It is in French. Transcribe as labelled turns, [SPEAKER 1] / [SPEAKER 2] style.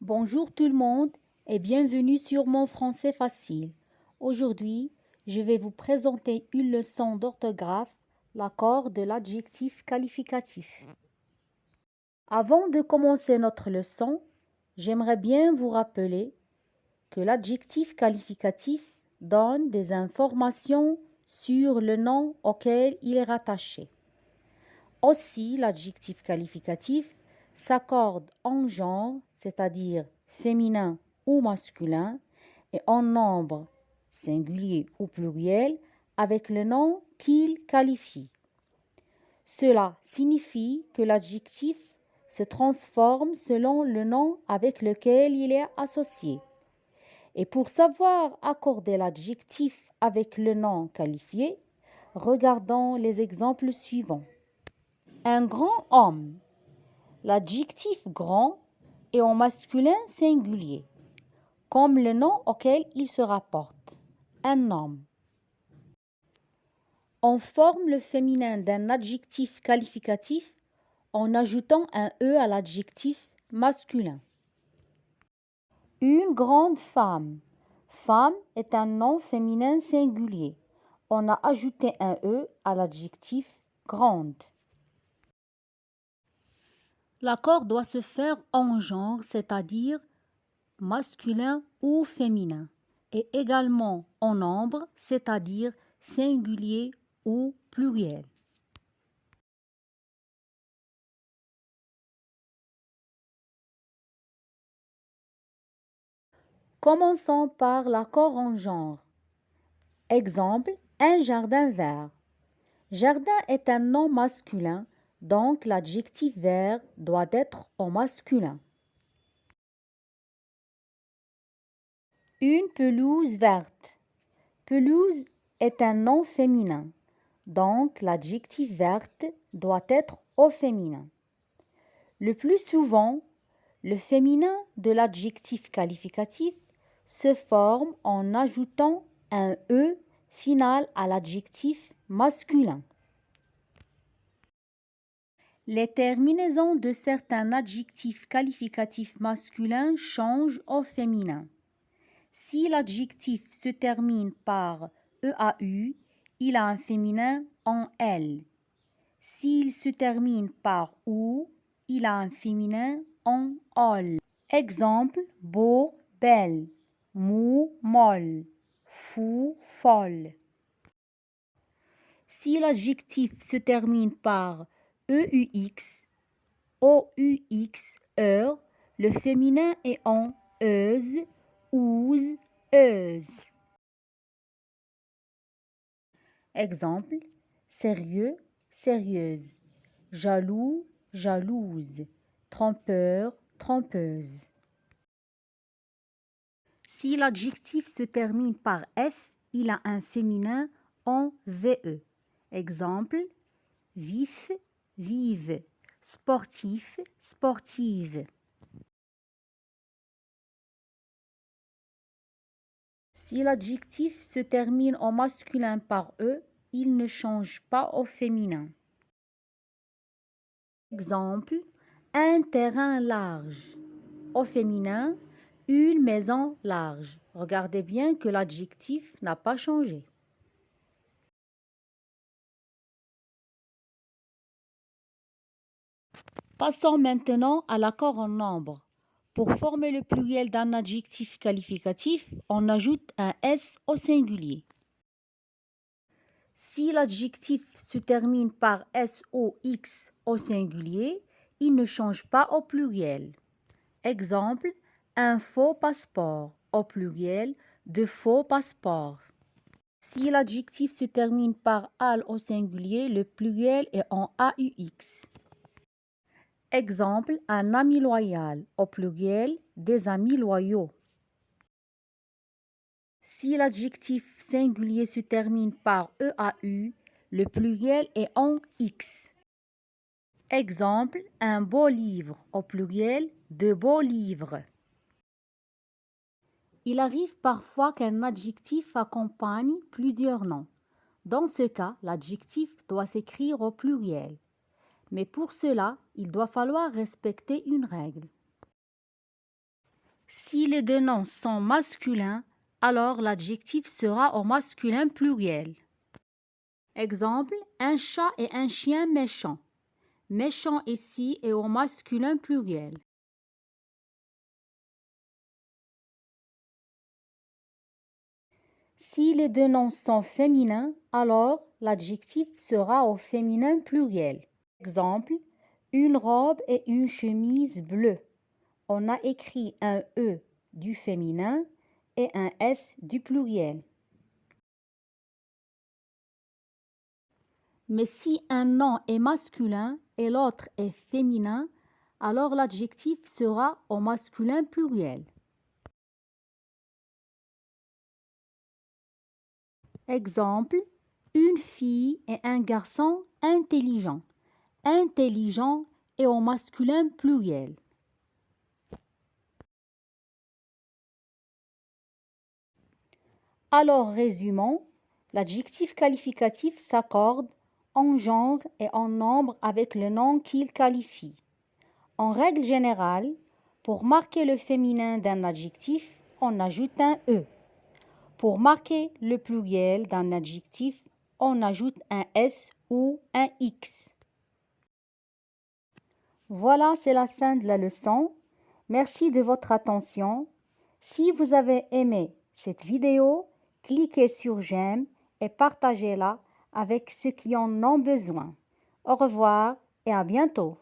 [SPEAKER 1] Bonjour tout le monde et bienvenue sur Mon Français Facile. Aujourd'hui, je vais vous présenter une leçon d'orthographe, l'accord de l'adjectif qualificatif. Avant de commencer notre leçon, j'aimerais bien vous rappeler que l'adjectif qualificatif donne des informations sur le nom auquel il est rattaché. Aussi, l'adjectif qualificatif s'accorde en genre, c'est-à-dire féminin ou masculin, et en nombre, singulier ou pluriel, avec le nom qu'il qualifie. Cela signifie que l'adjectif se transforme selon le nom avec lequel il est associé. Et pour savoir accorder l'adjectif avec le nom qualifié, regardons les exemples suivants. Un grand homme. L'adjectif grand est en masculin singulier, comme le nom auquel il se rapporte, un homme. On forme le féminin d'un adjectif qualificatif en ajoutant un E à l'adjectif masculin. Une grande femme. Femme est un nom féminin singulier. On a ajouté un E à l'adjectif grande. L'accord doit se faire en genre, c'est-à-dire masculin ou féminin, et également en nombre, c'est-à-dire singulier ou pluriel. Commençons par l'accord en genre. Exemple, un jardin vert. Jardin est un nom masculin, donc l'adjectif vert doit être en masculin. Une pelouse verte. Pelouse est un nom féminin, donc l'adjectif verte doit être au féminin. Le plus souvent, le féminin de l'adjectif qualificatif se forme en ajoutant un E final à l'adjectif masculin. Les terminaisons de certains adjectifs qualificatifs masculins changent au féminin. Si l'adjectif se termine par EAU, il a un féminin en L. S'il se termine par OU, il a un féminin en OL. Exemple, beau, belle, mou, molle, fou, folle. Si l'adjectif se termine par EUX, OUX, heure, le féminin est en euse, ouse, euse. Exemple, sérieux, sérieuse, jaloux, jalouse, trompeur, trompeuse. Si l'adjectif se termine par F, il a un féminin en VE. Exemple, vif, vive, sportif, sportive. Si l'adjectif se termine en masculin par E, il ne change pas au féminin. Exemple, un terrain large. Au féminin, une maison large. Regardez bien que l'adjectif n'a pas changé. Passons maintenant à l'accord en nombre. Pour former le pluriel d'un adjectif qualificatif, on ajoute un S au singulier. Si l'adjectif se termine par SOX au singulier, il ne change pas au pluriel. Exemple, un faux passeport au pluriel, de faux passeports. Si l'adjectif se termine par AL au singulier, le pluriel est en AUX. Exemple, un ami loyal au pluriel, des amis loyaux. Si l'adjectif singulier se termine par EAU, le pluriel est en X. Exemple, un beau livre au pluriel, de beaux livres. Il arrive parfois qu'un adjectif accompagne plusieurs noms. Dans ce cas, l'adjectif doit s'écrire au pluriel. Mais pour cela, il doit falloir respecter une règle. Si les deux noms sont masculins, alors l'adjectif sera au masculin pluriel. Exemple, un chat et un chien méchant. Méchant ici est au masculin pluriel. Si les deux noms sont féminins, alors l'adjectif sera au féminin pluriel. Exemple, une robe et une chemise bleue. On a écrit un E du féminin et un S du pluriel. Mais si un nom est masculin et l'autre est féminin, alors l'adjectif sera au masculin pluriel. Exemple, une fille et un garçon intelligent. Intelligent est au masculin pluriel. Alors résumons, l'adjectif qualificatif s'accorde en genre et en nombre avec le nom qu'il qualifie. En règle générale, pour marquer le féminin d'un adjectif, on ajoute un E. Pour marquer le pluriel d'un adjectif, on ajoute un S ou un X. Voilà, c'est la fin de la leçon. Merci de votre attention. Si vous avez aimé cette vidéo, cliquez sur j'aime et partagez-la avec ceux qui en ont besoin. Au revoir et à bientôt.